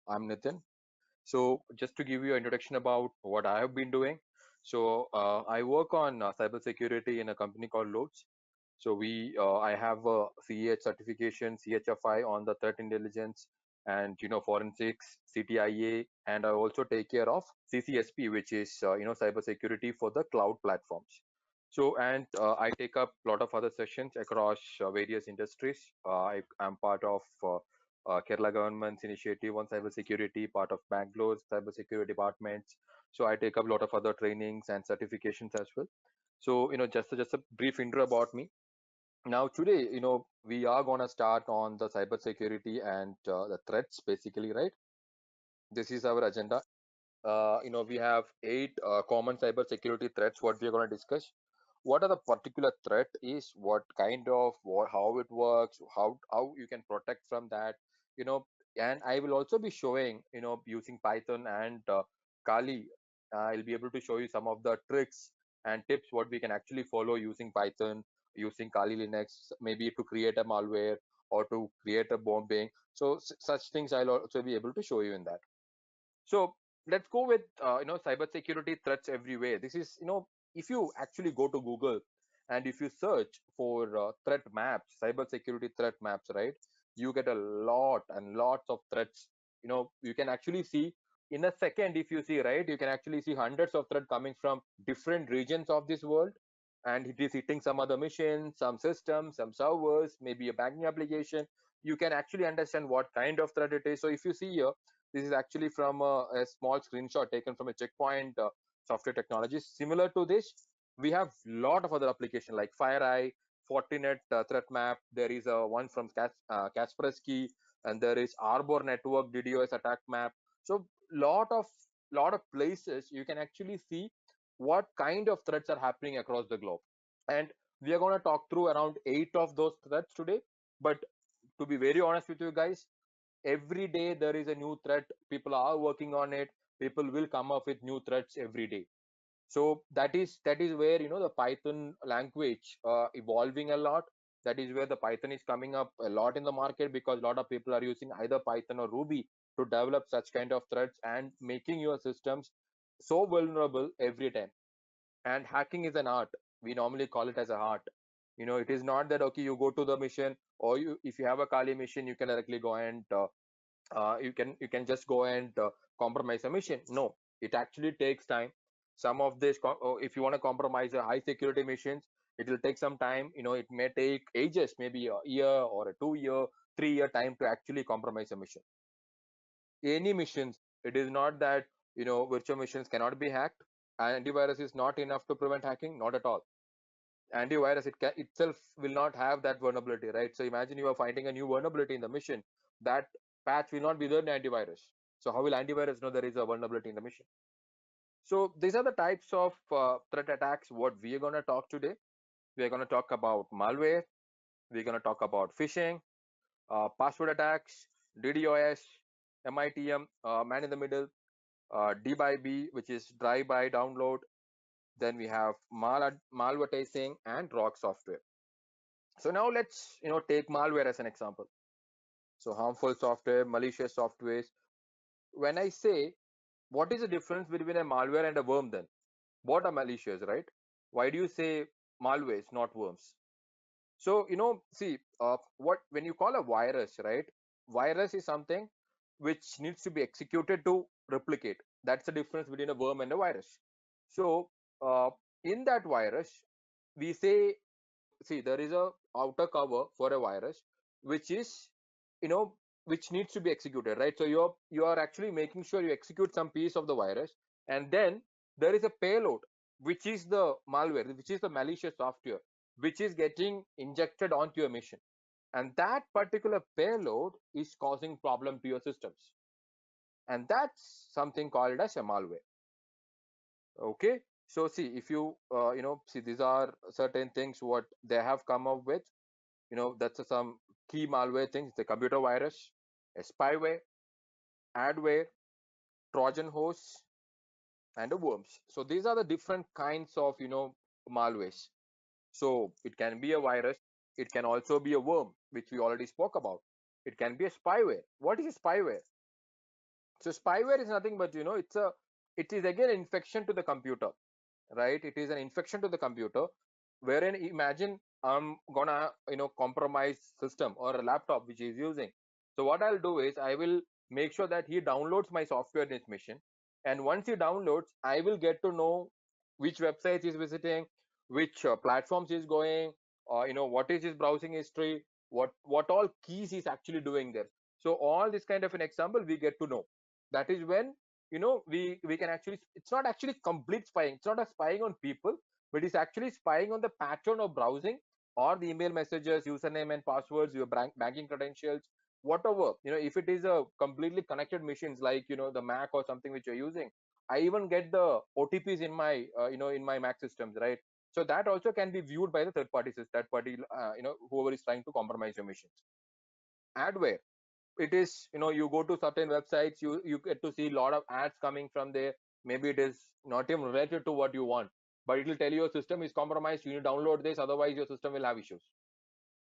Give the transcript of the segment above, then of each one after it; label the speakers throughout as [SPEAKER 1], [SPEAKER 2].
[SPEAKER 1] I'm Nitin. So, just to give you an introduction about what I have been doing. I work on cybersecurity in a company called Loads. I have a CEH certification, CHFI on the threat intelligence and forensics, CTIA, and I also take care of CCSP, which is cybersecurity for the cloud platforms. I take up a lot of other sessions across various industries. I'm part of Kerala government's initiative on cybersecurity, part of Bangalore's cybersecurity departments. So I take up a lot of other trainings and certifications as well. Just a brief intro about me. Now today, we are gonna start on the cybersecurity and the threats, basically, right? This is our agenda. We have eight common cybersecurity threats. What we are gonna discuss. What are the particular threat is, what kind of, how it works, how you can protect from that, you know and I will also be showing, using Python and Kali. I'll be able to show you some of the tricks and tips what we can actually follow using Python, using Kali Linux, maybe to create a malware or to create a bombing. Such things I'll also be able to show you in that. So let's go with cybersecurity threats everywhere. This is, if you actually go to Google and if you search for threat maps, cybersecurity threat maps, right? You get a lot and lots of threats. You can actually see in a second, if you see, right, you can actually see hundreds of threats coming from different regions of this world, and it is hitting some other machines, some systems, some servers, maybe a banking application. You can actually understand what kind of threat it is. So if you see here, this is actually from a small screenshot taken from a checkpoint software technology. Similar to this, we have lot of other application like FireEye, Fortinet threat map. There is a one from Kaspersky, and there is Arbor Network DDoS attack map. So lot of places you can actually see what kind of threats are happening across the globe. And we are going to talk through around eight of those threats today. But to be very honest with you guys, every day there is a new threat. People are working on it. People will come up with new threats every day. So that is where the Python language evolving a lot. That is where the Python is coming up a lot in the market, because a lot of people are using either Python or Ruby to develop such kind of threats and making your systems so vulnerable every time. And hacking is an art. We normally call it as a art. It is not that, okay, you go to the mission, or if you have a Kali mission, you can directly go and you can just go and compromise a mission. No, it actually takes time. Some of this, if you want to compromise a high security missions, it will take some time. It may take ages, maybe a year or a 2 year, 3 year time to actually compromise a mission. Any missions, it is not that virtual machines cannot be hacked. Antivirus is not enough to prevent hacking, not at all. Antivirus itself will not have that vulnerability, right? So imagine you are finding a new vulnerability in the mission. That patch will not be there in antivirus. So how will antivirus know there is a vulnerability in the mission? So these are the types of threat attacks what we are going to talk today. We are going to talk about malware. We're going to talk about phishing, password attacks, DDoS, MITM, man in the middle, D by B, which is drive by download. Then we have malvertising and rock software. So now let's take malware as an example. So harmful software, malicious softwares. When I say, what is the difference between a malware and a worm then? What are malicious, right? Why do you say malwares, not worms? So see, what when you call a virus, right? Virus is something which needs to be executed to replicate. That's the difference between a worm and a virus. So uh, in that virus, we say, see, there is a outer cover for a virus, which is you know which needs to be executed, right? So you are actually making sure you execute some piece of the virus, and then there is a payload, which is the malware, which is the malicious software, which is getting injected onto your machine, and that particular payload is causing problem to your systems, and that's something called as a malware. Okay. So see, if you see, these are certain things what they have come up with. That's some key malware things: the computer virus, a spyware, adware, Trojan horse, and the worms. So these are the different kinds of malwares. So it can be a virus, it can also be a worm, which we already spoke about. It can be a spyware. What is a spyware? So spyware is nothing but, it is again an infection to the computer, right? It is an infection to the computer, wherein imagine I'm gonna, compromise system or a laptop which he's using. So what I'll do is I will make sure that he downloads my software in his machine, and once he downloads, I will get to know which websites he's visiting, which platforms he's going, what is his browsing history, what all keys he's actually doing there. So all this kind of an example we get to know. That is when, we can actually, it's not actually complete spying, it's not a spying on people, but it's actually spying on the pattern of browsing, or the email messages, username and passwords, your banking credentials, whatever. If it is a completely connected machines, like, the Mac or something which you're using, I even get the OTPs in my, in my Mac systems, right? So that also can be viewed by the third party, whoever is trying to compromise your machines. Adware, it is, you go to certain websites, you get to see a lot of ads coming from there. Maybe it is not even related to what you want, but it will tell you your system is compromised, you need to download this, otherwise your system will have issues.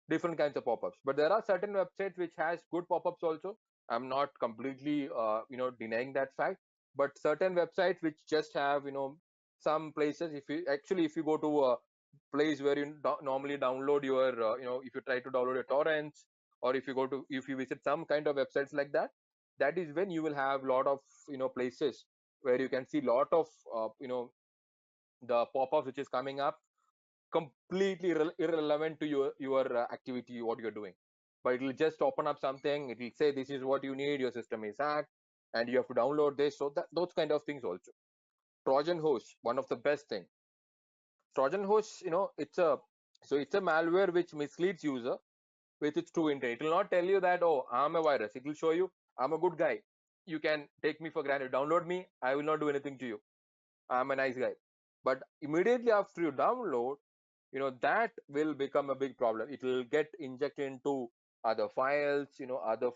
[SPEAKER 1] Different kinds of pop-ups, but there are certain websites which has good pop-ups also. I'm not completely, denying that fact, but certain websites which just have, some places, if you go to a place where you normally download your, if you try to download your torrents, or if you visit some kind of websites like that, that is when you will have lot of, places where you can see lot of, the pop-ups which is coming up, completely irrelevant to your activity, what you're doing. But it will just open up something, it will say this is what you need, your system is hacked, and you have to download this. So that, those kind of things also. Trojan horse, one of the best thing. Trojan horse, it's a malware which misleads user with its true intent. It will not tell you that, oh, I'm a virus. It will show you, I'm a good guy, you can take me for granted, download me, I will not do anything to you, I'm a nice guy. But immediately after you download, that will become a big problem. It will get injected into other files, other,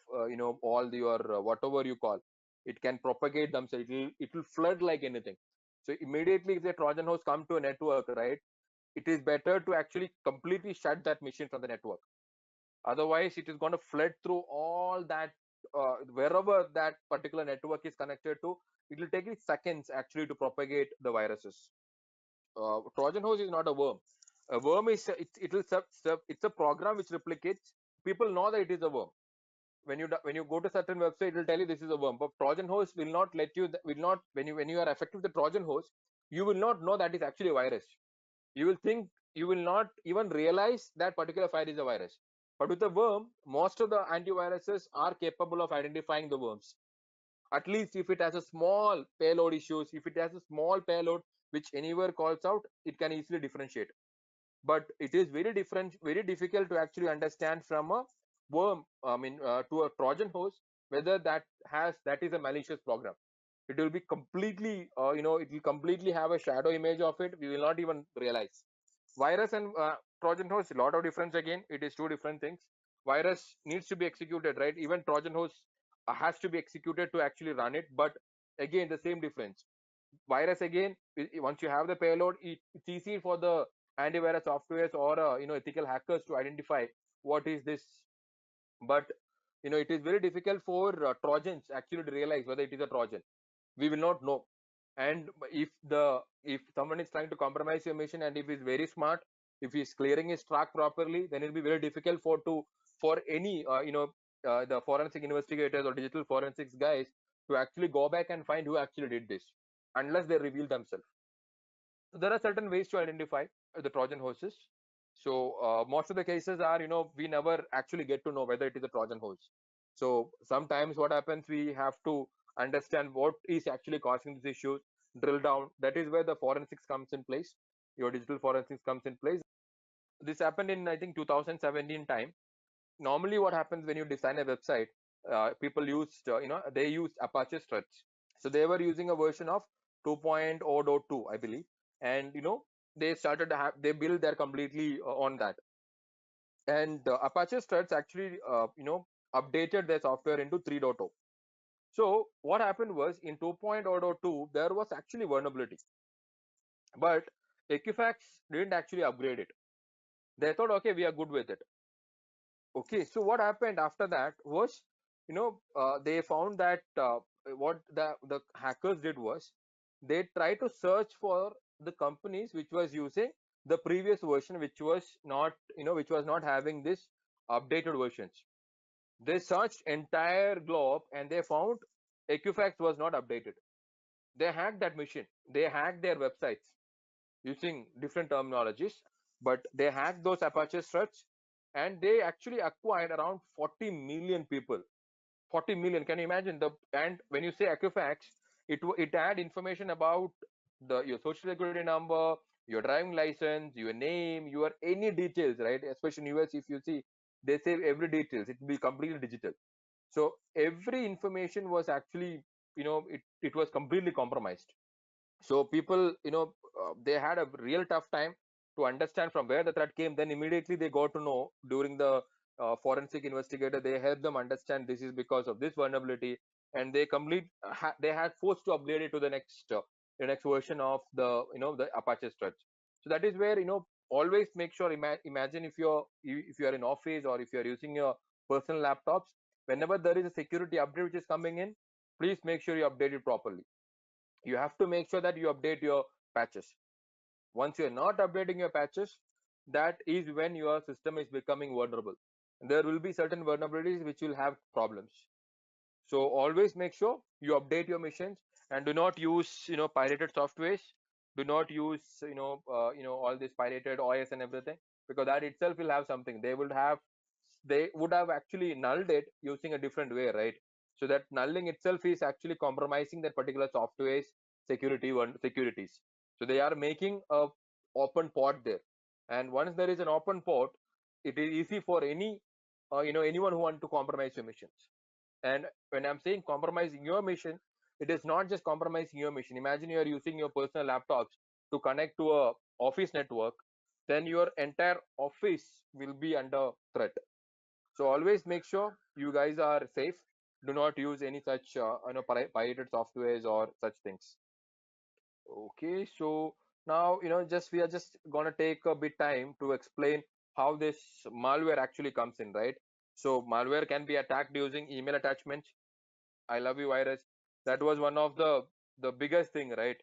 [SPEAKER 1] all your, whatever you call, it can propagate themselves, it will flood like anything. So immediately if the Trojan horse come to a network, right, it is better to actually completely shut that machine from the network. Otherwise it is going to flood through all that, wherever that particular network is connected to. It will take it seconds actually to propagate the viruses. Trojan horse is not a worm. A worm is, it's a program which replicates. People know that it is a worm. When you go to certain website, it will tell you this is a worm. But Trojan horse will not let you. Will not, when you are affected with the Trojan horse, you will not know that is actually a virus. You will think, you will not even realize that particular file is a virus. But with the worm, most of the antiviruses are capable of identifying the worms. At least if it has a small payload issues, if it has a small payload which anywhere calls out, it can easily differentiate. But it is very difficult to actually understand from a worm, to a Trojan horse, whether that is a malicious program. It will be completely, it will completely have a shadow image of it, we will not even realize. Virus and, Trojan horse, a lot of difference. Again, it is two different things. Virus needs to be executed, right? Even Trojan horse has to be executed to actually run it. But again, the same difference. Virus, again, once you have the payload, it's easy for the antivirus softwares or, ethical hackers to identify what is this. But it is very difficult for, Trojans actually to realize whether it is a Trojan. We will not know. And if someone is trying to compromise your mission, and if he's very smart, if he's clearing his track properly, then it'll be very difficult for any, the forensic investigators or digital forensics guys to actually go back and find who actually did this, unless they reveal themselves. So there are certain ways to identify the Trojan horses. So, most of the cases are, we never actually get to know whether it is a Trojan horse. So sometimes what happens, we have to understand what is actually causing these issues, drill down. That is where the forensics comes in place. Your digital forensics comes in place. This happened in, I think, 2017 time. Normally what happens when you design a website, people used, they used Apache Struts. So they were using a version of 2.0.2, I believe. And they started to have, they build their completely, on that. And Apache Struts actually, updated their software into 3.0. So what happened was, in 2.0.2 there was actually vulnerability, but Equifax didn't actually upgrade it. They thought, okay, we are good with it. Okay, so what happened after that was, they found that, what the hackers did was they tried to search for the companies which was using the previous version, which was not, which was not having this updated versions. They searched entire globe and they found Equifax was not updated. They hacked that machine. They hacked their websites using different terminologies, but they hacked those Apache struts and they actually acquired around 40 million people. 40 million. Can you imagine the? And when you say Equifax, it had information about your social security number, your driving license, your name, your any details, right? Especially in US, if you see, they save every details. It will be completely digital. So every information was actually, it was completely compromised. So people, they had a real tough time to understand from where the threat came. Then immediately they got to know during the forensic investigator, they helped them understand this is because of this vulnerability, and they they had forced to upgrade it to the next version of the Apache struts. So that is where, always make sure, imagine if you're in office or if you're using your personal laptops, whenever there is a security update which is coming in, please make sure you update it properly. You have to make sure that you update your patches. Once you're not updating your patches, that is when your system is becoming vulnerable. There will be certain vulnerabilities which will have problems. So always make sure you update your machines and do not use pirated softwares. Do not use all this pirated OS and everything, because that itself will have something. They would have actually nulled it using a different way, right? So that nulling itself is actually compromising that particular software's securities. So they are making a open port there, and once there is an open port, it is easy for anyone who want to compromise your machines. And when I'm saying compromising your mission, it is not just compromising your mission. Imagine you are using your personal laptops to connect to a office network, then your entire office will be under threat. So always make sure you guys are safe. Do not use any such pirated softwares or such things. Okay, so now just we are just gonna take a bit time to explain how this malware actually comes in, right? So malware can be attacked using email attachments. I love you virus. That was one of the biggest thing, right?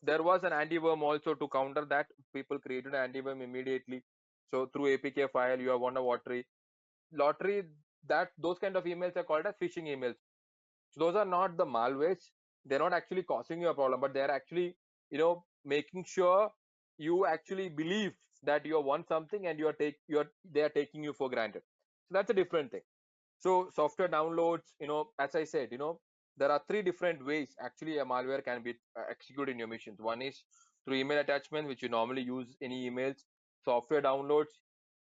[SPEAKER 1] There was an antiworm also to counter that. People created an antiworm immediately. So through APK file, you have won a lottery. That those kind of emails are called as phishing emails. So those are not the malwares. They're not actually causing you a problem, but they're actually making sure you actually believe that you have won something and they are taking you for granted. So that's a different thing. So software downloads, as I said, there are three different ways actually a malware can be executed in your machines. One is through email attachment, which you normally use any emails. Software downloads,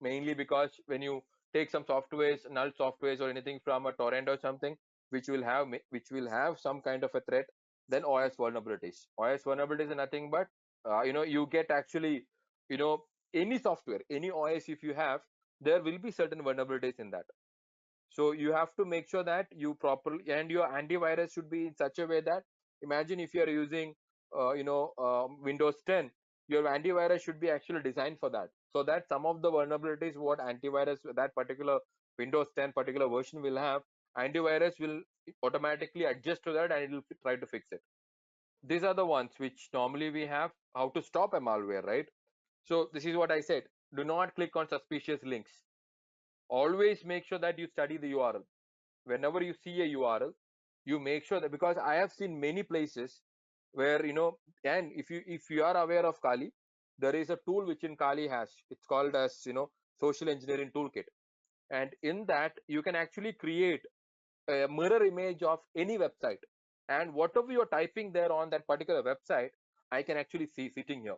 [SPEAKER 1] mainly because when you take some softwares, null softwares or anything from a torrent or something, which will have some kind of a threat. Then OS vulnerabilities. OS vulnerabilities are nothing but you get actually you know any software, any OS if you have, there will be certain vulnerabilities in that. So you have to make sure that you properly, and your antivirus should be in such a way that, imagine if you are using Windows 10, your antivirus should be actually designed for that, so that some of the vulnerabilities what antivirus that particular Windows 10 particular version will have, antivirus will automatically adjust to that and it will try to fix it. These are the ones which normally we have. How to stop a malware, right? So this is what I said. Do not click on suspicious links. Always make sure that you study the URL. Whenever you see a URL, you make sure that, because I have seen many places where and if you are aware of Kali, there is a tool which in Kali has, it's called as social engineering toolkit, and in that you can actually create a mirror image of any website, and whatever you're typing there on that particular website, I can actually see sitting here.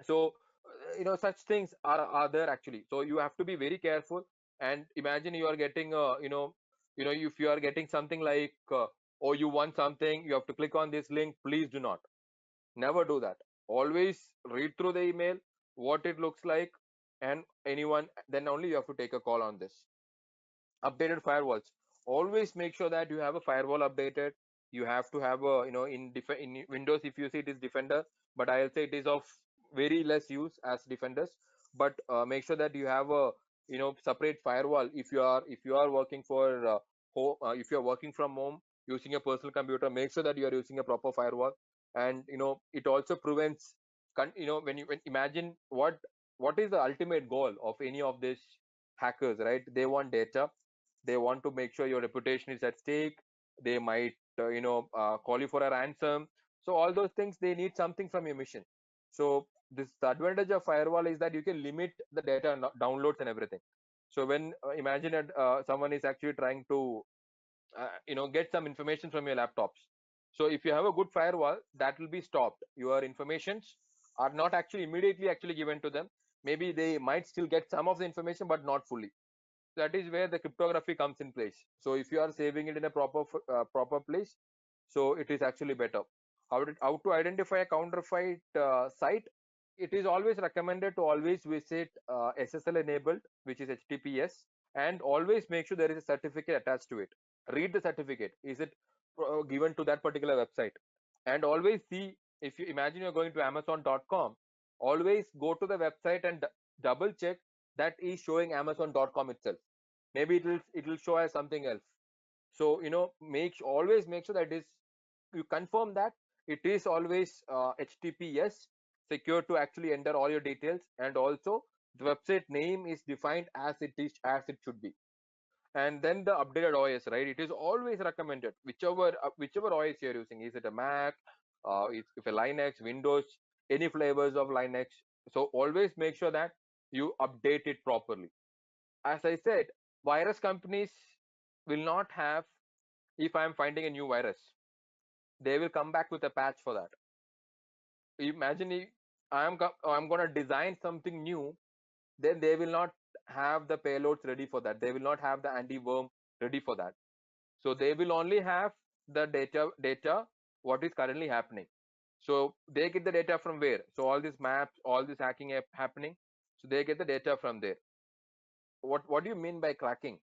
[SPEAKER 1] So such things are there actually. So you have to be very careful. And imagine you are getting if you are getting something like oh, you want something, you have to click on this link. Please do not, never do that. Always read through the email, what it looks like, and anyone, then only you have to take a call on this. Updated firewalls, always make sure that you have a firewall updated. You have to have a in Windows, if you see, it is Defender, but I'll say it is of very less use as Defenders. But make sure that you have a separate firewall if you are working for if you are working from home. using a personal computer, make sure that you are using a proper firewall. And it also prevents when imagine what is the ultimate goal of any of these hackers, right? They want data. They want to make sure your reputation is at stake. They might call you for a ransom. So all those things, they need something from your mission. So this the advantage of firewall is that you can limit the data downloads and everything. So when imagine that someone is actually trying to get some information from your laptops. So if you have a good firewall, that will be stopped. Your informations are not actually immediately actually given to them. Maybe they might still get some of the information, but not fully. That is where the cryptography comes in place. So if you are saving it in a proper place, so it is actually better. How to identify a counterfeit site? It is always recommended to always visit SSL enabled, which is HTTPS, and always make sure there is a certificate attached to it. Read the certificate. Is it given to that particular website? And always see, if you imagine you're going to Amazon.com, always go to the website and double check that is showing Amazon.com itself. Maybe it will show as something else. So always make sure that is you confirm that it is always HTTPS secure to actually enter all your details, and also the website name is defined as it should be. And then the updated OS, right? It is always recommended, whichever OS you're using. Is it a Mac, if a Linux, Windows, any flavors of Linux? So always make sure that you update it properly. As I said, virus companies will not have, if I'm finding a new virus, they will come back with a patch for that. Imagine if I'm going to design something new, then they will not have the payloads ready for that. They will not have the anti-worm ready for that. So they will only have the data what is currently happening. So they get the data from where? So all these maps, all this hacking happening. So they get the data from there. What do you mean by cracking?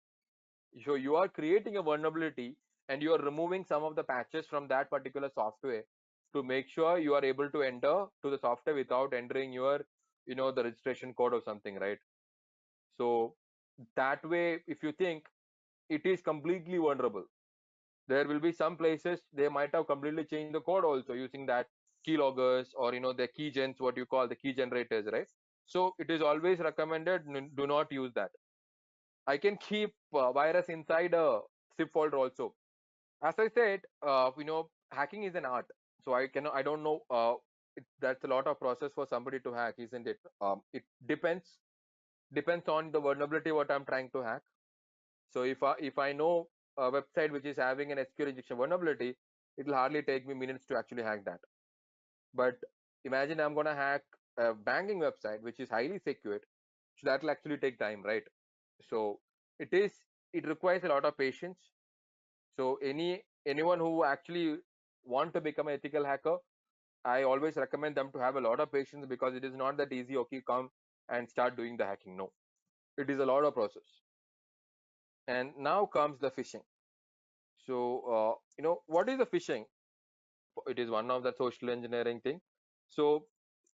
[SPEAKER 1] So you are creating a vulnerability and you are removing some of the patches from that particular software to make sure you are able to enter to the software without entering your the registration code or something, right? So that way, if you think, it is completely vulnerable. There will be some places they might have completely changed the code also using that keyloggers, or the key gens, what you call the key generators, right? So it is always recommended, do not use that. I can keep virus inside a zip folder also. As I said, hacking is an art. So I don't know. That's a lot of process for somebody to hack, isn't it? It depends on the vulnerability what I'm trying to hack. So if I know a website which is having an SQL injection vulnerability, it will hardly take me minutes to actually hack that. But imagine I'm gonna hack a banking website which is highly secured, so that will actually take time, right? So it is it requires a lot of patience. So anyone who actually want to become an ethical hacker, I always recommend them to have a lot of patience, because it is not that easy. Okay, come and start doing the hacking. No, it is a lot of process. And now comes the phishing. So what is the phishing? It is one of the social engineering thing. So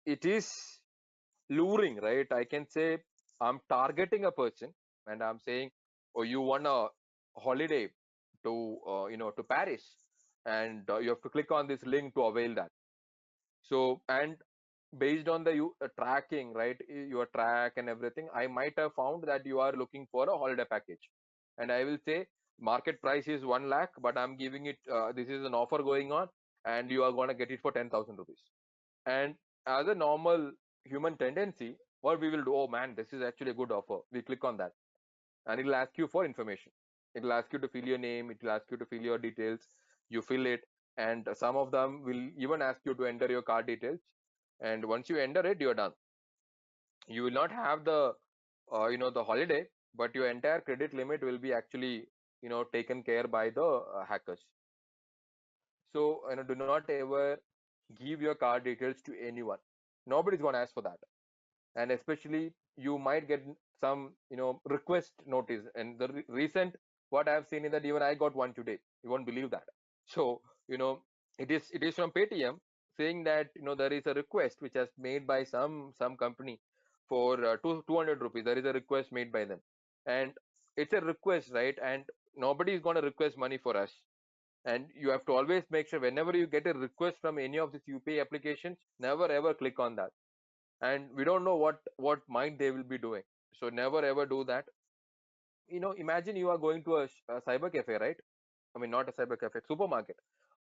[SPEAKER 1] it is luring, right? I can say I'm targeting a person and I'm saying, oh, you want a holiday to to Paris, and you have to click on this link to avail that. So, and based on the tracking, right, your track and everything, I might have found that you are looking for a holiday package, and I will say market price is 1 lakh, but I'm giving it, this is an offer going on, and you are going to get it for 10,000 rupees. And as a normal human tendency, what we will do, oh man, this is actually a good offer, we click on that, and it will ask you for information. It will ask you to fill your name, it will ask you to fill your details. You fill it, and some of them will even ask you to enter your card details. And once you enter it, you're done. You will not have the the holiday, but your entire credit limit will be actually taken care by the hackers. So do not ever give your card details to anyone. Nobody's going to ask for that. And especially you might get some request notice, and the recent what I have seen is that even I got one today. You won't believe that. So it is from Paytm, saying that there is a request which has made by some company for 200 rupees. There is a request made by them, and it's a request, right? And nobody is going to request money for us. And you have to always make sure whenever you get a request from any of these UPI applications, never ever click on that. And we don't know what might they will be doing. So never ever do that. Imagine you are going to a cyber cafe, right? I mean, not a cyber cafe, supermarket.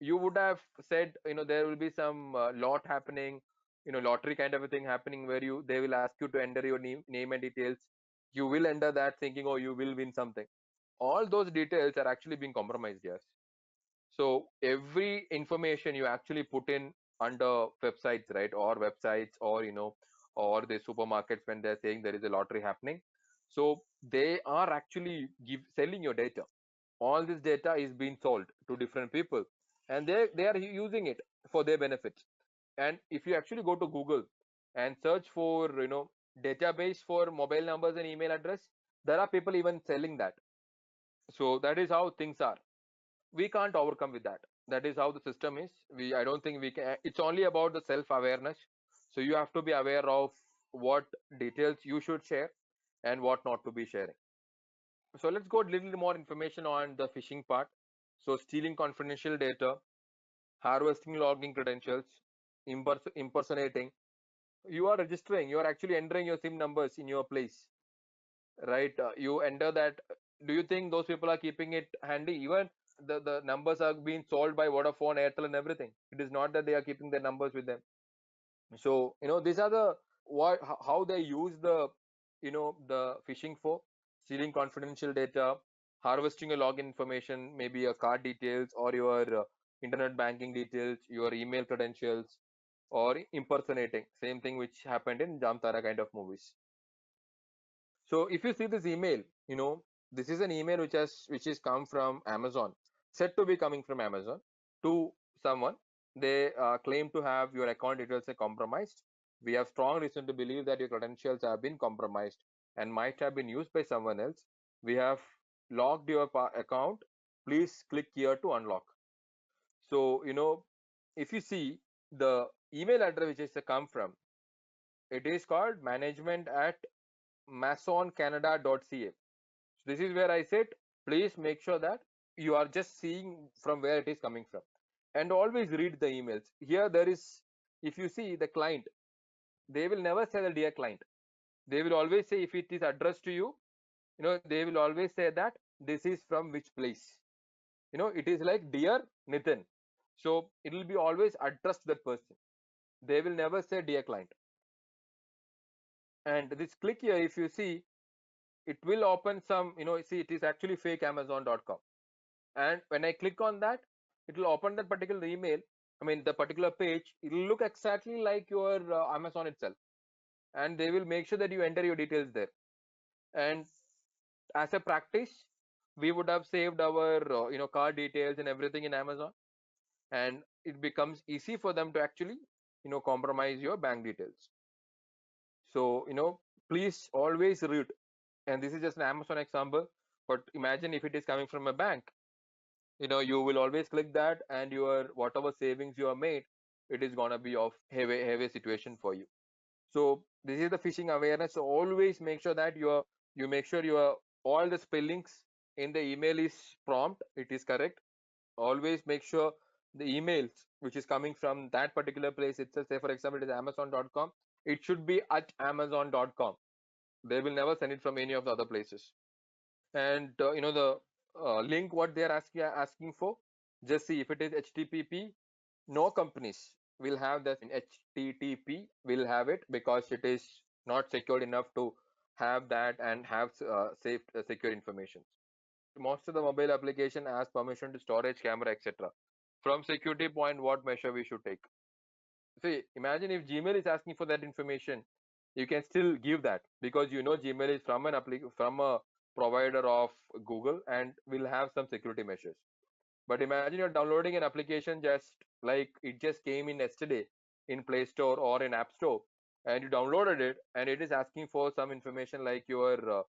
[SPEAKER 1] You would have said, there will be some lot happening, lottery kind of a thing happening where they will ask you to enter your name and details. You will enter that thinking, oh, you will win something. All those details are actually being compromised, yes. So every information you actually put in under websites, right, or websites, or or the supermarkets when they're saying there is a lottery happening, so they are actually selling your data. All this data is being sold to different people, and they are using it for their benefits. And if you actually go to Google and search for database for mobile numbers and email address, there are people even selling that. So that is how things are. We can't overcome with that. That is how the system is. I don't think we can. It's only about the self awareness. So you have to be aware of what details you should share and what not to be sharing. So let's go a little more information on the phishing part. So stealing confidential data, harvesting login credentials, impersonating. You are registering. You are actually entering your SIM numbers in your place, right? You enter that. Do you think those people are keeping it handy? Even the numbers are being sold by Vodafone, Airtel, and everything. It is not that they are keeping their numbers with them. So these are the how they use the phishing for stealing confidential data, harvesting your login information, maybe your card details or your internet banking details, your email credentials, or impersonating. Same thing which happened in Jamtara kind of movies. So if you see this email, this is an email which is come from Amazon, said to be coming from Amazon to someone. They claim to have your account details are compromised. We have strong reason to believe that your credentials have been compromised and might have been used by someone else. We have locked your account. Please click here to unlock. So if you see the email address which is come from, it is called management@masoncanada.ca. This is where I said, please make sure that you are just seeing from where it is coming from, and always read the emails. Here there is, if you see the client, they will never say the dear client. They will always say, if it is addressed to you, they will always say that this is from which place. It is like dear Nitin. So it will be always addressed to that person. They will never say dear client. And this click here, if you see, it will open some, see, it is actually fake Amazon.com. And when I click on that, it will open that particular email. I mean, the particular page, it will look exactly like your Amazon itself. And they will make sure that you enter your details there. And as a practice, we would have saved our, card details and everything in Amazon. And it becomes easy for them to actually, compromise your bank details. So, please always read. And this is just an Amazon example. But imagine if it is coming from a bank. You will always click that, and your whatever savings you have made, it is gonna be of heavy situation for you. So this is the phishing awareness. So always make sure that you make sure your all the spellings in the email is prompt, it is correct. Always make sure the emails which is coming from that particular place itself, say for example it is amazon.com, it should be at amazon.com. They will never send it from any of the other places. And the link what they are asking for, just see if it is http. No companies will have that in http will have it, because it is not secured enough to have that and have safe secure information. Most of the mobile application has permission to storage, camera, etc. From security point, what measure we should take? See, imagine if Gmail is asking for that information, you can still give that, because Gmail is from from a provider of Google and will have some security measures. But imagine you're downloading an application just like it just came in yesterday in Play Store or in App Store, and you downloaded it, and it is asking for some information like your,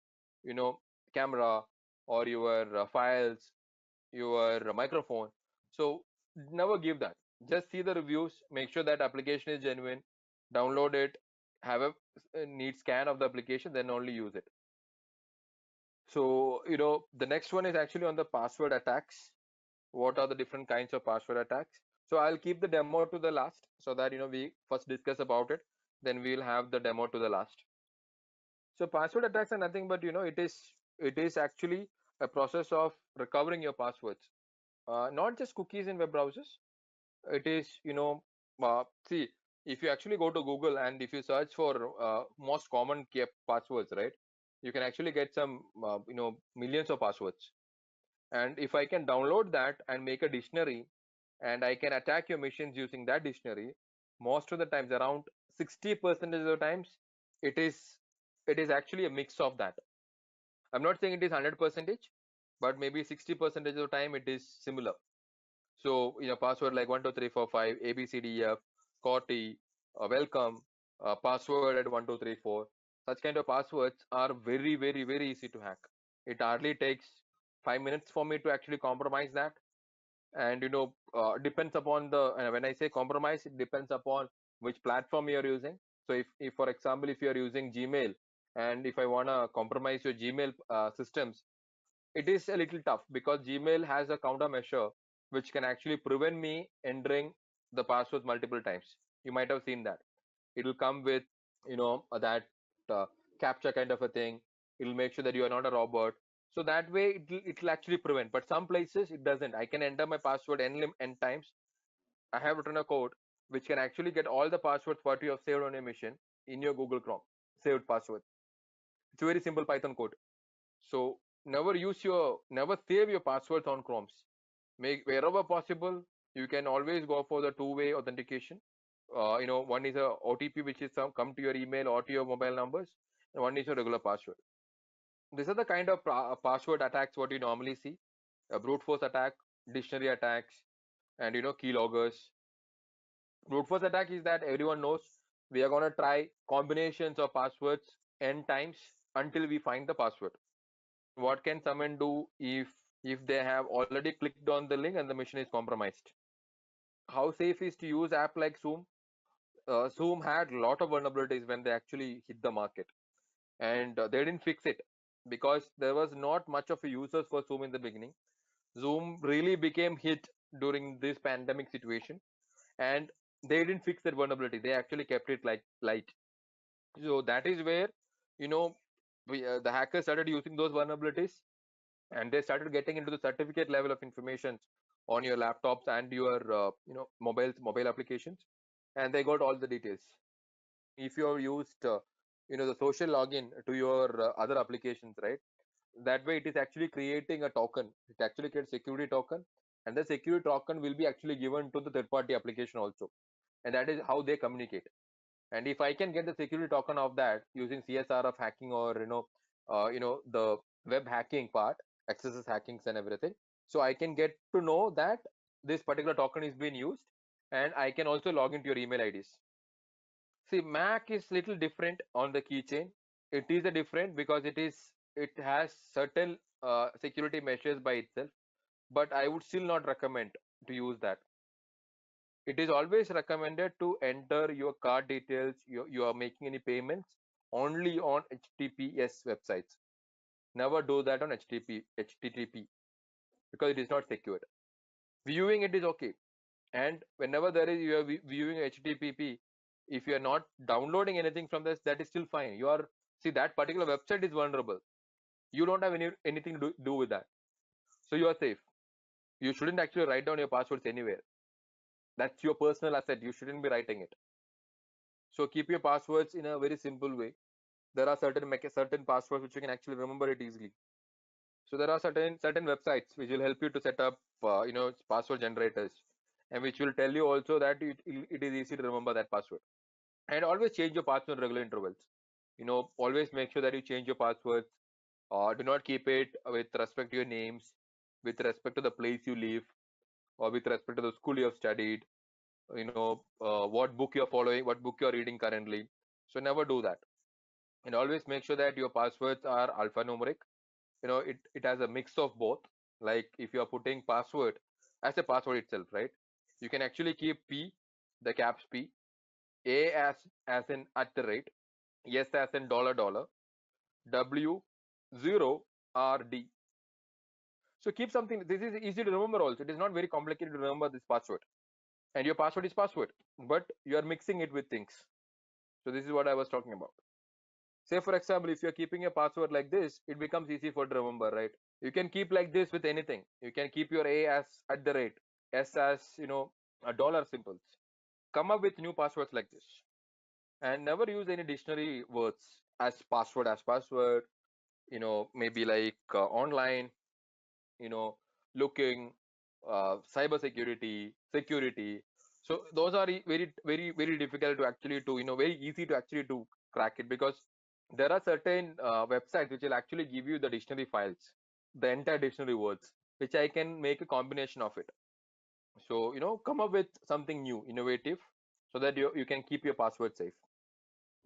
[SPEAKER 1] you know, camera or your files, your microphone. So never give that. Just see the reviews, make sure that application is genuine, download it, have a neat scan of the application, then only use it. So the next one is actually on the password attacks. what are the different kinds of password attacks. So I'll keep the demo to the last so that we first discuss about it, then we'll have the demo to the last. So password attacks are nothing but it is actually a process of recovering your passwords, not just cookies in web browsers. It is see, if you actually go to Google and if you search for most common kept passwords, right, you can actually get some millions of passwords. And if I can download that and make a dictionary and I can attack your machines using that dictionary, most of the times, around 60% of the times, it is it is actually a mix of that. I'm not saying it is 100%, but maybe 60% of the time it is similar. So password like 12345 ABCDEF, COTI, welcome, password at 1234. Such kind of passwords are very, very, very easy to hack. It hardly takes 5 minutes for me to actually compromise that. And depends upon the when I say compromise, it depends upon which platform you're using. So if for example, if you're using Gmail, and if I want to compromise your Gmail systems, it is a little tough because Gmail has a countermeasure which can actually prevent me entering the passwords multiple times. You might have seen that. It will come with that uh, captcha kind of a thing. It will make sure that you are not a robot. So that way it will actually prevent. But some places it doesn't. I can enter my password n times. I have written a code which can actually get all the passwords what you have saved on your machine in your Google Chrome saved password. It's a very simple Python code. So never save your passwords on Chromes. Make wherever possible, you can always go for the two-way authentication. One is a OTP which is come to your email or to your mobile numbers, and one is a regular password. These are the kind of password attacks what you normally see: a brute force attack, dictionary attacks, and keyloggers. Brute force attack is that everyone knows we are gonna try combinations of passwords n times until we find the password. What can someone do if they have already clicked on the link and the machine is compromised? How safe is to use app like Zoom? Zoom had a lot of vulnerabilities when they actually hit the market, and they didn't fix it because there was not much of a users for Zoom in the beginning. Zoom really became hit during this pandemic situation, and they didn't fix that vulnerability. They actually kept it like light. So that is where you know the hackers started using those vulnerabilities, and they started getting into the certificate level of information on your laptops and your mobile applications, and they got all the details. If you have used the social login to your other applications, right, that way it is actually creating a token. It actually creates security token, and the security token will be actually given to the third party application also, and that is how they communicate. And if I can get the security token of that using CSRF hacking, or the web hacking part, XSS hackings and everything, so I can get to know that this particular token is being used, and I can also log into your email IDs. See, Mac is little different on the keychain. It is a different because it has certain security measures by itself, but I would still not recommend to use that. It is always recommended to enter your card details, you are making any payments, only on HTTPS websites. Never do that on HTTP because it is not secured. Viewing it is okay, and whenever there is you are viewing HTTP, if you are not downloading anything from this, that is still fine. You are see that particular website is vulnerable. You don't have anything to do with that, so you are safe. You shouldn't actually write down your passwords anywhere. That's your personal asset. You shouldn't be writing it. So keep your passwords in a very simple way. There are certain passwords which you can actually remember it easily. So there are certain websites which will help you to set up password generators, and which will tell you also that it is easy to remember that password. And always change your password regular intervals. Always make sure that you change your passwords. Do not keep it with respect to your names, with respect to the place you live, or with respect to the school you have studied. What book you're following, what book you're reading currently. So never do that. And always make sure that your passwords are alphanumeric. It has a mix of both. Like if you are putting password as a password itself, right, you can actually keep P, the caps P, A as in at the rate, S as in dollar, W, 0, R, D. So keep something. This is easy to remember also. It is not very complicated to remember this password. And your password is password, but you are mixing it with things. So this is what I was talking about. Say for example, if you're keeping a password like this, it becomes easy for to remember, right? You can keep like this with anything. You can keep your A as at the rate, S as a dollar symbols. Come up with new passwords like this, and never use any dictionary words as password. Maybe like online, you know, looking, cyber security. So those are very, very, very difficult to actually to, very easy to actually to crack it, because there are certain websites which will actually give you the dictionary files, the entire dictionary words, which I can make a combination of it. So, come up with something new, innovative, so that you can keep your password safe.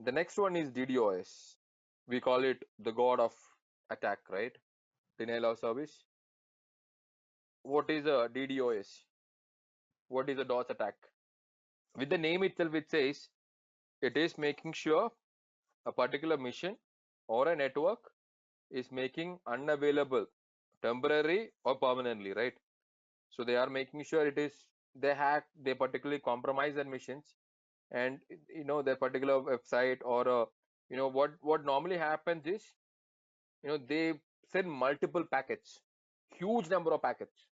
[SPEAKER 1] The next one is DDoS. We call it the god of attack, right? Denial of service. What is a DDoS? What is a DOS attack? With the name itself, it says it is making sure a particular mission or a network is making unavailable temporary or permanently, right? So they are making sure it is they hack, they particularly compromise their missions, and their particular website or what normally happens is they send multiple packets, huge number of packets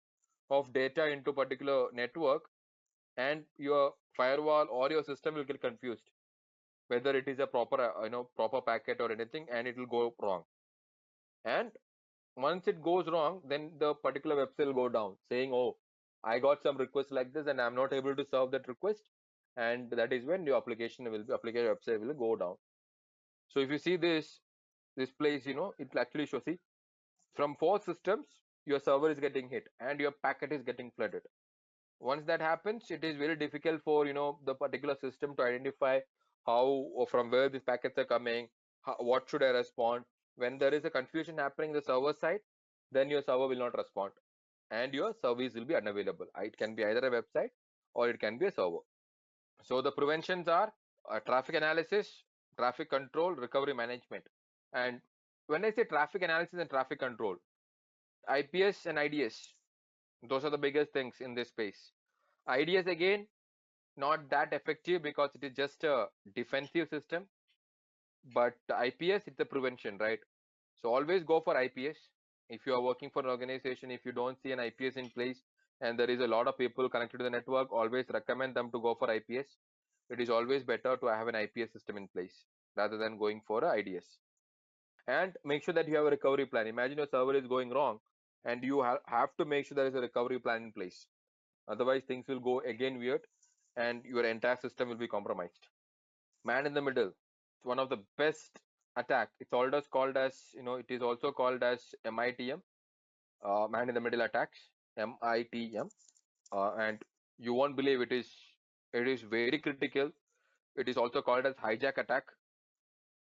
[SPEAKER 1] of data into particular network, and your firewall or your system will get confused whether it is a proper proper packet or anything, and it will go wrong. And once it goes wrong, then the particular website will go down saying, oh, I got some request like this and I'm not able to serve that request, and that is when your application website will go down. So if you see this place, it will actually show, see, from 4 systems your server is getting hit and your packet is getting flooded. Once that happens, it is very difficult for the particular system to identify how or from where these packets are coming, what should I respond. When there is a confusion happening in the server side, then your server will not respond and your service will be unavailable. It can be either a website or it can be a server. So the preventions are traffic analysis, traffic control, recovery management. And when I say traffic analysis and traffic control, IPS and IDS, those are the biggest things in this space. IDS again, not that effective because it is just a defensive system, but IPS, it's a prevention, right? So always go for IPS. If you are working for an organization, if you don't see an IPS in place and there is a lot of people connected to the network, always recommend them to go for IPS. It is always better to have an IPS system in place rather than going for a IDS. And make sure that you have a recovery plan. Imagine your server is going wrong, and you have to make sure there is a recovery plan in place. Otherwise, things will go again weird and your entire system will be compromised. Man in the middle, it's one of the best attack. It's always called as, it is also called as MITM, man in the middle attacks, MITM. And you won't believe it is very critical. It is also called as hijack attack.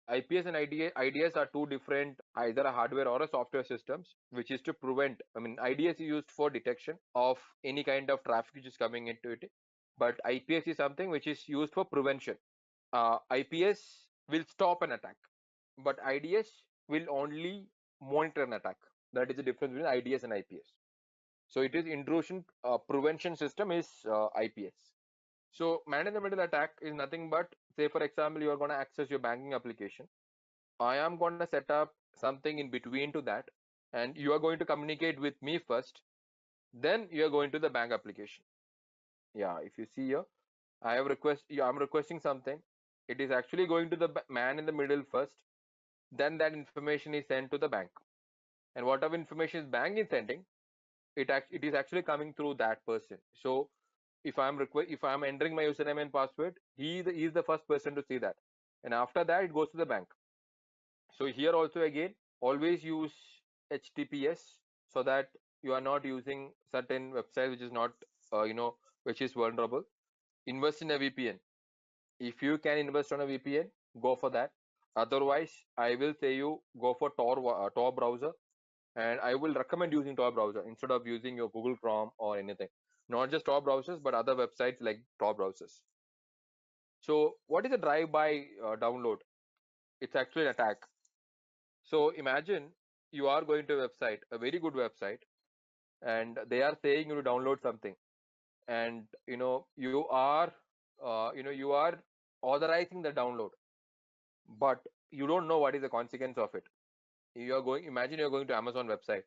[SPEAKER 1] IPS and IDS are two different, either a hardware or a software systems, which is to prevent. I mean, IDS is used for detection of any kind of traffic which is coming into it, but IPS is something which is used for prevention. IPS will stop an attack, but IDS will only monitor an attack. That is the difference between IDS and IPS. So it is intrusion prevention system is IPS. So man in the middle attack is nothing but, say for example, you are going to access your banking application. I am going to set up something in between to that, and you are going to communicate with me first. Then you are going to the bank application. Yeah, if you see here, I'm requesting something. It is actually going to the man in the middle first. Then that information is sent to the bank, and whatever information is bank is sending, it is actually coming through that person. So if I'm entering my username and password, he is the first person to see that, and after that it goes to the bank. So here also again, always use HTTPS, so that you are not using certain website which is not which is vulnerable. Invest in a VPN. If you can invest on a VPN, go for that. Otherwise, I will say you go for Tor browser, and I will recommend using Tor browser instead of using your Google Chrome or anything. Not just Tor browsers, but other websites like Tor browsers. So what is a drive-by download? It's actually an attack. So imagine you are going to a website, a very good website, and they are saying you to download something, and you are authorizing the download, but you don't know what is the consequence of it. You are going Imagine you're going to Amazon website,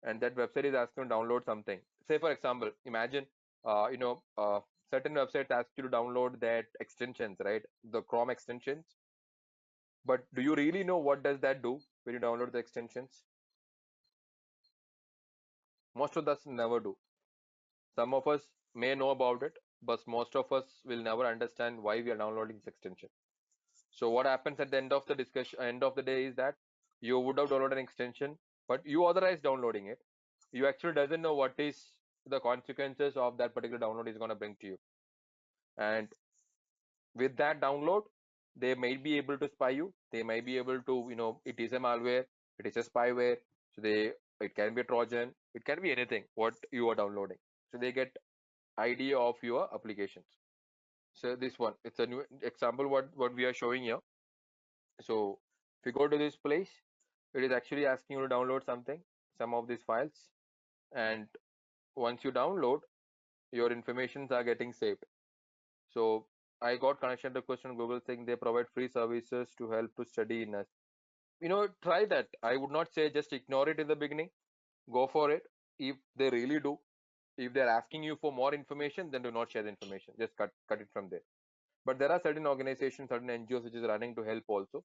[SPEAKER 1] and that website is asking you to download something. Say for example, imagine uh, you know uh, certain websites ask you to download that extensions, right? The Chrome extensions. But do you really know what does that do when you download the extensions? Most of us never do. Some of us may know about it, but most of us will never understand why we are downloading this extension. So what happens at the end of the discussion, end of the day, is that you would have downloaded an extension, but you authorize downloading it. You actually doesn't know what is the consequences of that particular download is going to bring to you. And with that download, they might be able to spy you. They might be able to, it is a malware, it is a spyware. So it can be a Trojan, it can be anything what you are downloading. So they get idea of your applications. So this one, it's a new example what we are showing here. So if you go to this place, it is actually asking you to download something, some of these files, and once you download, your informations are getting saved. So I got connection request on Google saying they provide free services to help to study in us. Try that. I would not say just ignore it in the beginning. Go for it. If they really do, if they're asking you for more information, then do not share the information. Just cut it from there. But there are certain organizations, certain NGOs which is running to help also.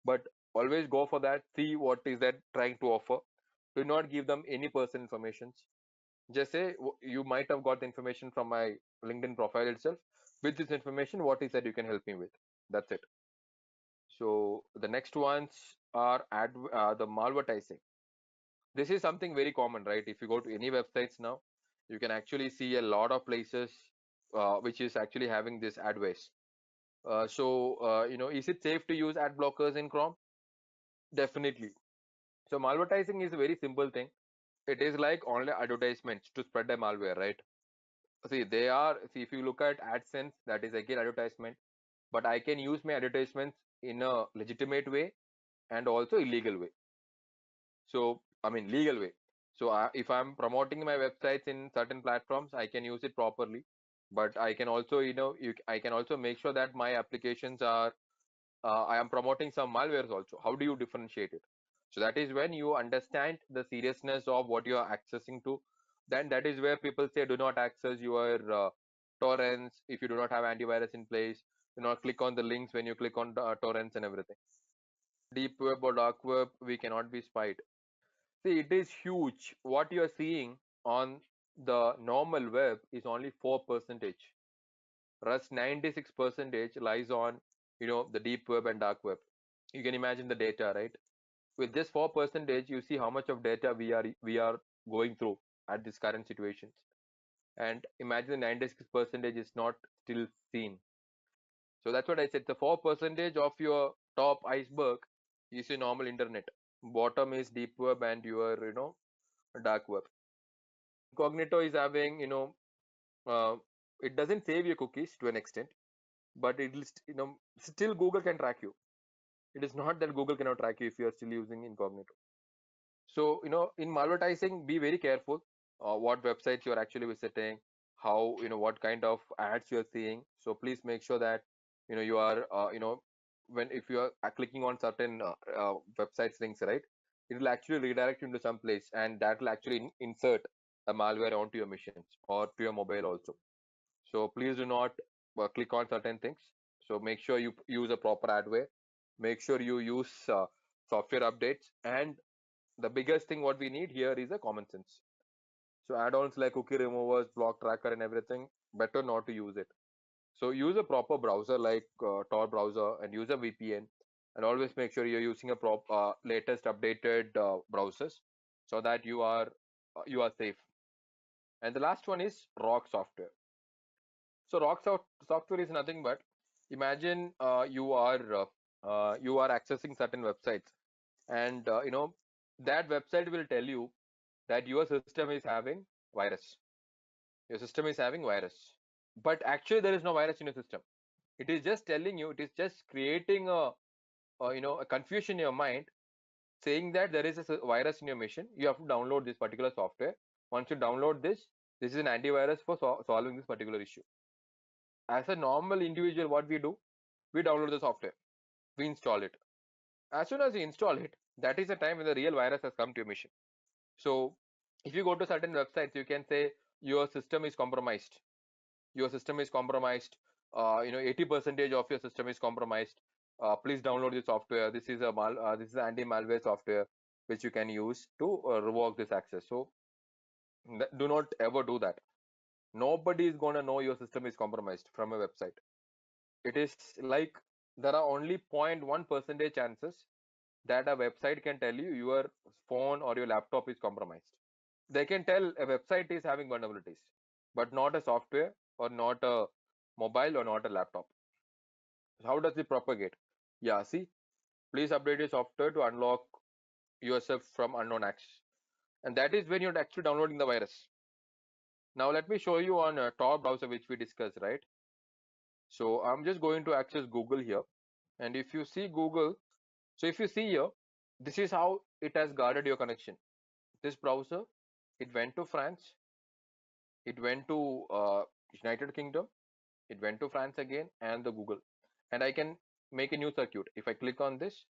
[SPEAKER 1] But always go for that. See what is that trying to offer. Do not give them any personal information. Just say you might have got the information from my LinkedIn profile itself. With this information, what is that you can help me with? That's it. So the next ones are the malvertising. This is something very common, right? If you go to any websites now, you can actually see a lot of places which is actually having this advice. Is it safe to use ad blockers in Chrome? Definitely. So malvertising is a very simple thing. It is like online advertisements to spread a malware, right? See, if you look at AdSense, that is again advertisement, but I can use my advertisements in a legitimate way and also illegal way. So, I mean, legal way. So, if I'm promoting my websites in certain platforms, I can use it properly. But I can also, I can also make sure that my applications are, I am promoting some malwares also. How do you differentiate it? So that is when you understand the seriousness of what you are accessing to. Then that is where people say, do not access your torrents if you do not have antivirus in place. Do not click on the links when you click on torrents and everything. Deep web or dark web, we cannot be spied. See, it is huge. What you are seeing on the normal web is only 4%. Rest 96 percentage lies on, the deep web and dark web. You can imagine the data, right? With this 4%, you see how much of data we are going through at this current situations. And imagine the 96 percentage is not still seen. So that's what I said. The 4% of your top iceberg is your normal internet. Bottom is deep web and your, dark web. Incognito is having, uh, it doesn't save your cookies to an extent, but it is, still Google can track you. It is not that Google cannot track you if you are still using incognito. So, in malvertising, be very careful what websites you're actually visiting, how, what kind of ads you're seeing. So please make sure that, you are, when if you are clicking on certain websites links, right, it will actually redirect you into some place and that will actually insert a malware onto your machines or to your mobile also. So please do not click on certain things. So make sure you use a proper adware. Make sure you use software updates, and the biggest thing what we need here is a common sense. So add-ons like cookie removers, block tracker, and everything, better not to use it. So use a proper browser like Tor browser and use a VPN, and always make sure you're using a latest updated browsers so that you are safe. And the last one is ROC software. So software is nothing but, imagine you are accessing certain websites, and that website will tell you that your system is having virus. Your system is having virus, but actually there is no virus in your system. It is just telling you. It is just creating a confusion in your mind, saying that there is a virus in your machine. You have to download this particular software. Once you download this is an antivirus for solving this particular issue. As a normal individual, what we do, we download the software, we install it. As soon as you install it, that is the time when the real virus has come to your machine. So if you go to certain websites, you can say your system is compromised. Your system is compromised. 80% of your system is compromised. Please download the software. This is anti-malware software which you can use to revoke this access. So do not ever do that. Nobody is going to know your system is compromised from a website. It is like there are only 0.1% chances that a website can tell you your phone or your laptop is compromised. They can tell a website is having vulnerabilities, but not a software or not a mobile or not a laptop. How does it propagate? Yeah, see, please update your software to unlock yourself from unknown access. And that is when you're actually downloading the virus. Now let me show you on a Tor browser which we discussed, right? So I'm just going to access Google here. And if you see Google, so if you see here, this is how it has guarded your connection. This browser, it went to France, it went to United Kingdom, it went to France again, and the Google. And I can make a new circuit. If I click on this,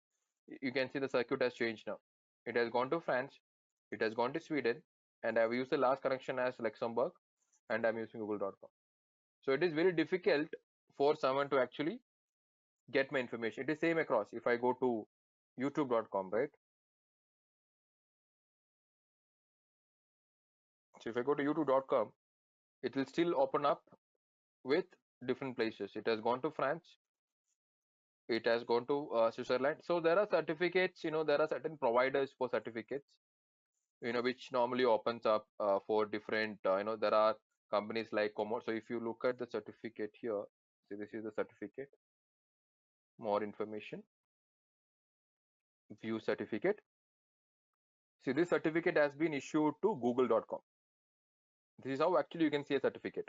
[SPEAKER 1] you can see the circuit has changed now. It has gone to France, it has gone to Sweden, and I've used the last connection as Luxembourg, and I'm using google.com. So it is very difficult for someone to actually get my information. It is same across. If I go to youtube.com, right? So if I go to youtube.com, it will still open up with different places. It has gone to France, it has gone to Switzerland. So there are certificates, there are certain providers for certificates, which normally opens up for different, there are companies like Comor. So if you look at the certificate here, see, this is the certificate, more information, view certificate. See, this certificate has been issued to google.com. This is how actually you can see a certificate.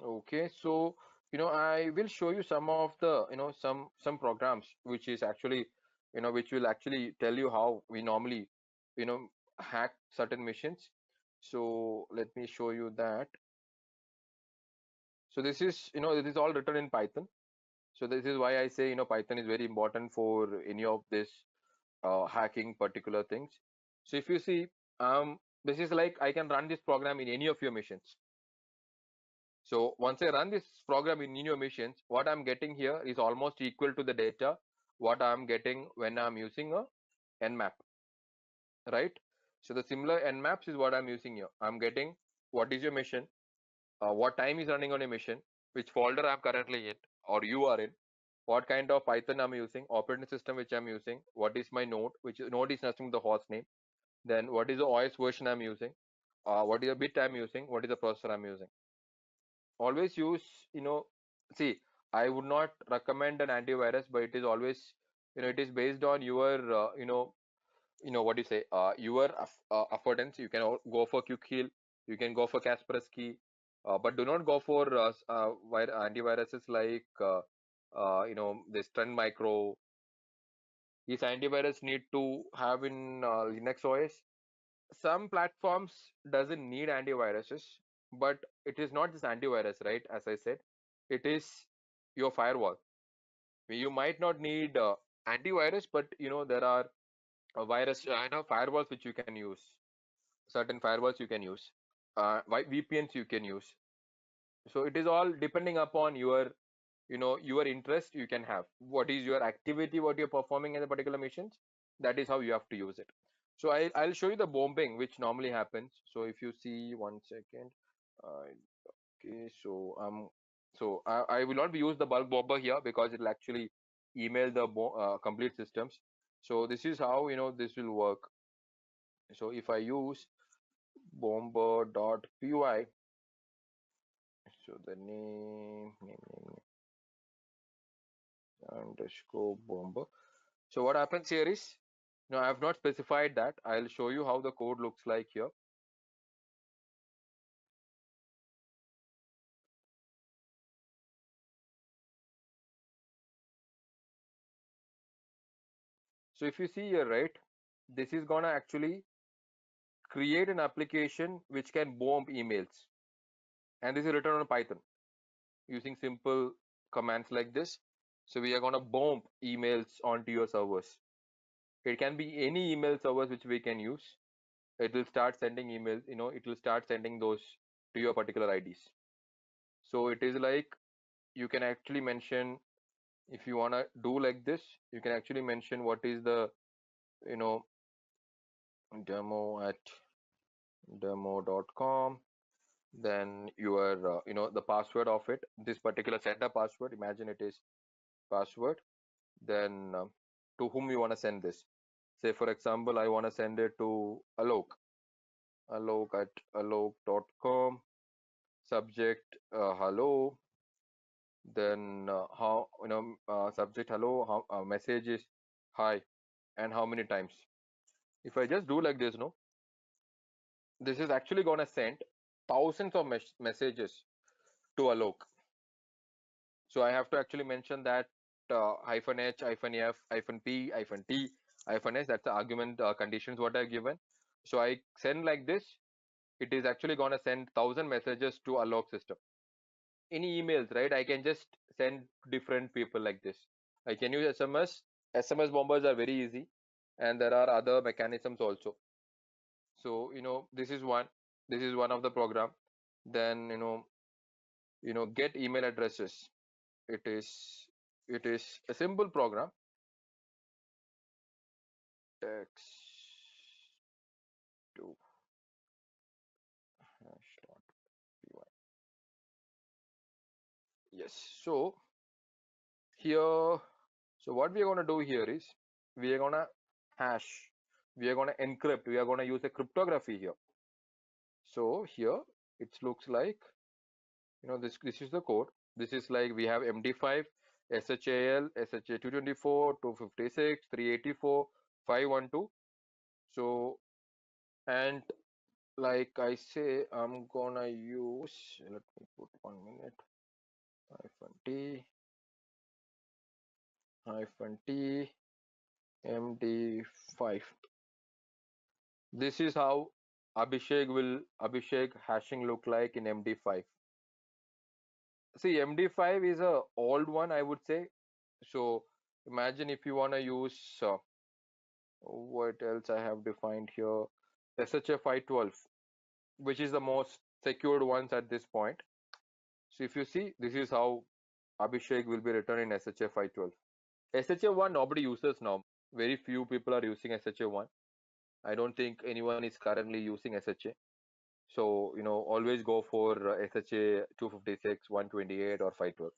[SPEAKER 1] Okay, so I will show you some of the some programs which is actually which will actually tell you how we normally you know hack certain machines. So let me show you that. So this is this is all written in Python. So this is why I say Python is very important for any of this hacking particular things. So if you see, this is like I can run this program in any of your machines. So once I run this program in your machines, what I'm getting here is almost equal to the data what I'm getting when I'm using a Nmap, right? So the similar Nmaps is what I'm using here. I'm getting what is your machine, what time is running on a machine, which folder I'm currently in or you are in, what kind of Python I'm using, operating system which I'm using, what is my node, which node is nothing the host name, then what is the OS version I'm using, what is the bit I'm using, what is the processor I'm using. Always use, see, I would not recommend an antivirus, but it is always, it is based on your, what do you say, your affordance. You can go for Quick Heal, you can go for Kaspersky, but do not go for antiviruses like, this Trend Micro. These antivirus need to have in Linux OS. Some platforms doesn't need antiviruses, but it is not just antivirus, right? As I said, it is your firewall. You might not need antivirus, but there are virus firewalls which you can use. Certain firewalls you can use, VPNs you can use. So it is all depending upon your your interest. You can have what is your activity, what you're performing in the particular missions. That is how you have to use it. So I'll show you the bombing which normally happens. So if you see, one second, uh, okay, so I will not use the bulk bomber here because it will actually email the complete systems. So this is how this will work. So if I use bomber.py, so the name underscore bomber. So what happens here is, I have not specified that. I'll show you how the code looks like here. So if you see here, right, this is gonna actually create an application which can bomb emails. And this is written on Python using simple commands like this. So we are going to bomb emails onto your servers. It can be any email servers which we can use. It will start sending emails, it will start sending those to your particular IDs. So it is like you can actually mention, if you want to do like this, you can actually mention what is the, you know, demo at demo.com, then your, the password of it, this particular sender password, imagine it is password, then to whom you want to send this. Say, for example, I want to send it to Alok at alok.com, subject hello, then how, subject hello, how, message is hi, and how many times. If I just do like this, no, this is actually going to send thousands of messages to Alok. So I have to actually mention that hyphen H, hyphen F, hyphen P, hyphen T, hyphen S, that's the argument conditions what I've given. So I send like this, it is actually going to send 1,000 messages to Alok system. Any emails, right? I can just send different people like this. I can use SMS. SMS bombers are very easy, and there are other mechanisms also. So this is one of the program. Then get email addresses. It is it is a simple program. Text to hash dot py. Yes. So here, so what we are going to do here is we are going to hash, we are going to encrypt, we are going to use a cryptography here. So here it looks like, this is the code. This is like we have MD5, SHAL, SHA-224, 256, 384, 512. So, and like I say, I'm gonna use, let me put 1 minute, hyphen T, hyphen T, MD5. This is how Abhishek hashing look like in MD5. See, MD5 is a old one, I would say. So imagine if you want to use what else I have defined here, SHA 512, which is the most secured ones at this point. So if you see, this is how Abhishek will be written in SHA 512. SHA1 nobody uses now. Very few people are using SHA1. I don't think anyone is currently using SHA. So, always go for SHA 256, 128 or 512.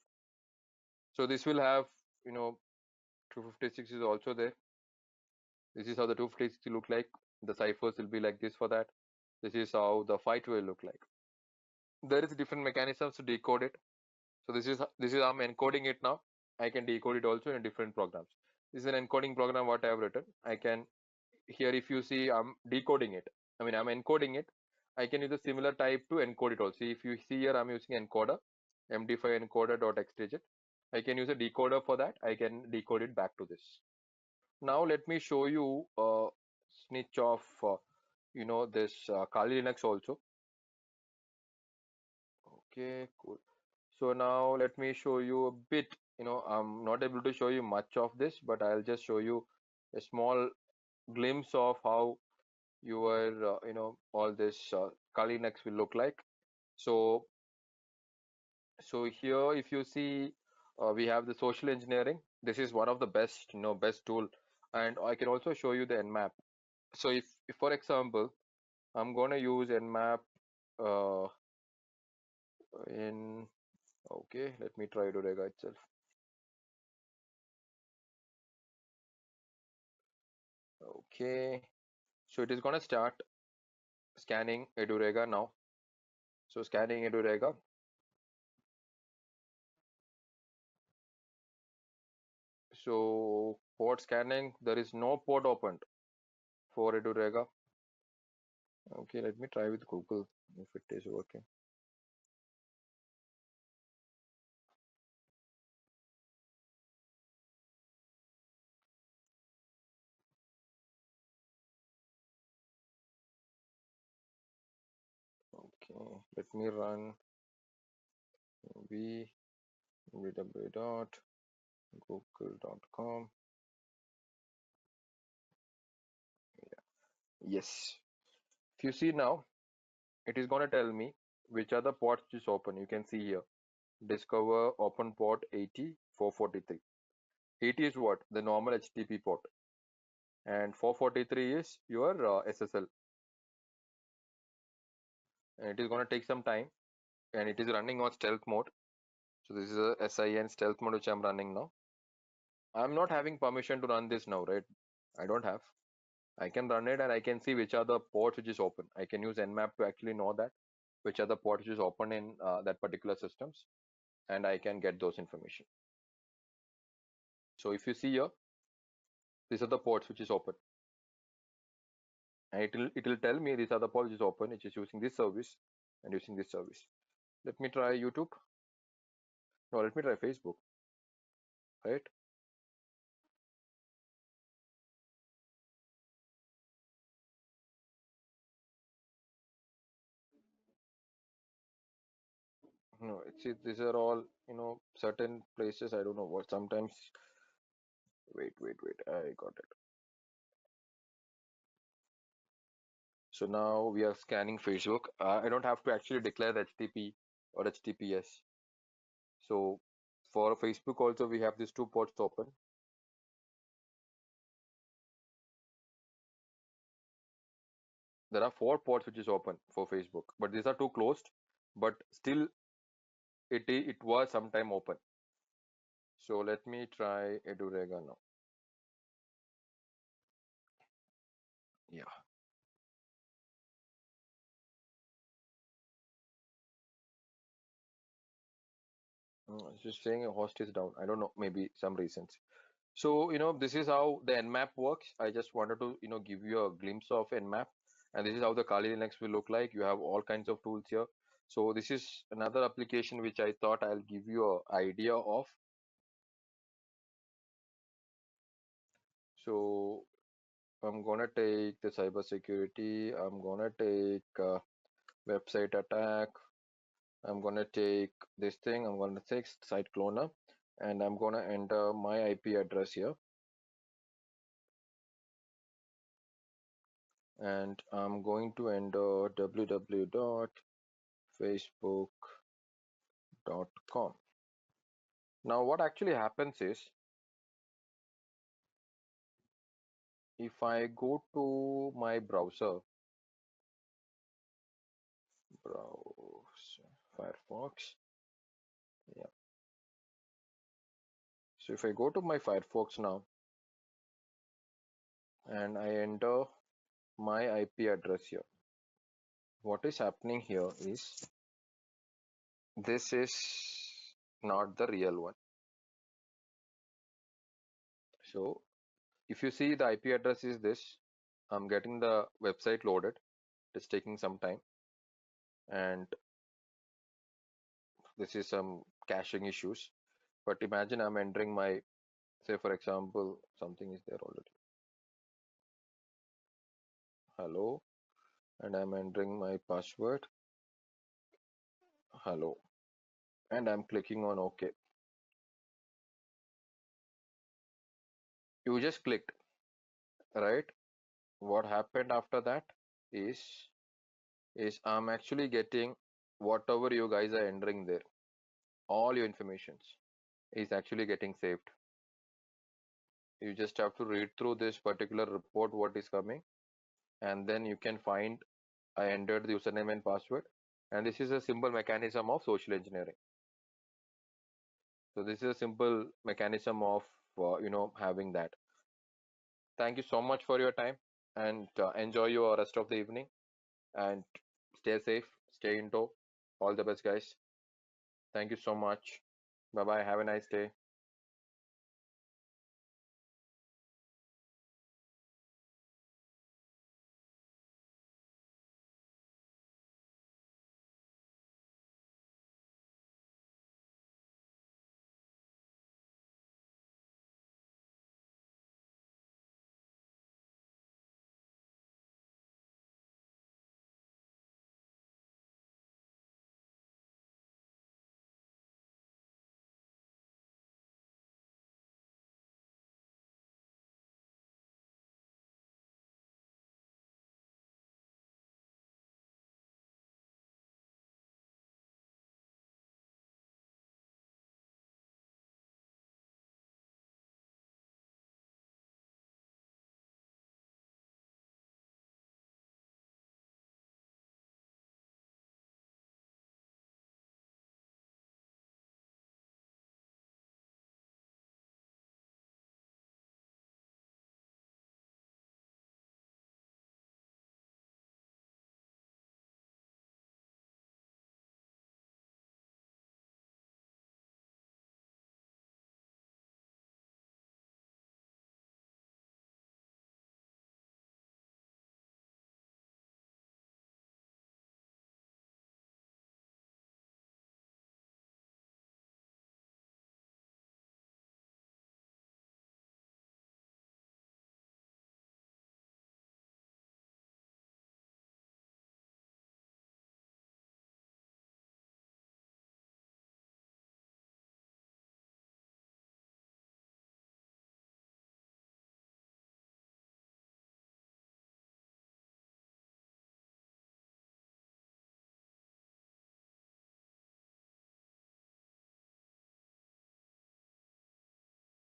[SPEAKER 1] So this will have, 256 is also there. This is how the 256 look like. The ciphers will be like this for that. This is how the 512 look like. There is different mechanisms to decode it. So this is how I'm encoding it now. I can decode it also in different programs. This is an encoding program what I have written. I can, here if you see, I'm decoding it. I'm encoding it. I can use a similar type to encode it also. If you see here, I'm using encoder, MD5 encoder.xdigit. I can use a decoder for that. I can decode it back to this. Now let me show you a snitch of this Kali Linux also. Okay, cool. So now let me show you a bit. I'm not able to show you much of this, but I'll just show you a small glimpse of how your all this Kali Linux will look like. So here if you see, we have the social engineering. This is one of the best tool, and I can also show you the Nmap. So if for example I'm going to use Nmap uh, in, okay, let me try Rega itself. Okay, so it is going to start scanning Edurega now. So scanning Edurega. So port scanning, there is no port opened for Edurega. Okay, let me try with Google if it is working. Okay, let me run www.google.com. Yes. If you see now, it is going to tell me which are the ports which is open. You can see here. Discover open port 80 443. 80 is what? The normal HTTP port. And 443 is your SSL. And it is going to take some time. And it is running on stealth mode. So this is a SIN stealth mode which I'm running now. I'm not having permission to run this now, right? I don't have. I can run it and I can see which are the ports which is open. I can use Nmap to actually know that which are the ports which is open in that particular systems, and I can get those information. So if you see here, these are the ports which is open, and it will tell me these are the ports which is open, which is using this service and using this service. Let me try YouTube. No, let me try Facebook. Right? No, these are all certain places. I don't know what. Sometimes wait. I got it. So now we are scanning Facebook. I don't have to actually declare the HTTP or HTTPS. So for Facebook also we have these two ports open. There are four ports which is open for Facebook, but these are two closed. But still, it was sometime open. So let me try Edurega now. Yeah, it's just saying a host is down. I don't know, maybe some reasons. So this is how the Nmap works. I just wanted to give you a glimpse of Nmap, and this is how the Kali Linux will look like. You have all kinds of tools here. So this is another application which I thought I'll give you a idea of. So I'm gonna take the cybersecurity. I'm gonna take website attack. I'm gonna take this thing. I'm gonna take site cloner, and I'm gonna enter my IP address here, and I'm going to enter www.facebook.com. Now, what actually happens is if I go to my browser, Firefox, yeah. So if I go to my Firefox now and I enter my IP address here, what is happening here is this is not the real one. So if you see the IP address is this, I'm getting the website loaded. It's taking some time, and this is some caching issues. But imagine I'm entering my, say for example, something is there already. Hello, and I'm entering my password. Hello, and I'm clicking on OK. You just clicked, right? What happened after that is I'm actually getting whatever you guys are entering there. All your informations is actually getting saved. You just have to read through this particular report what is coming, and then you can find I entered the username and password, and this is a simple mechanism of social engineering. So this is a simple mechanism of having that. Thank you so much for your time, and enjoy your rest of the evening, and stay safe, stay indoor. All the best, guys. Thank you so much. Bye bye. Have a nice day.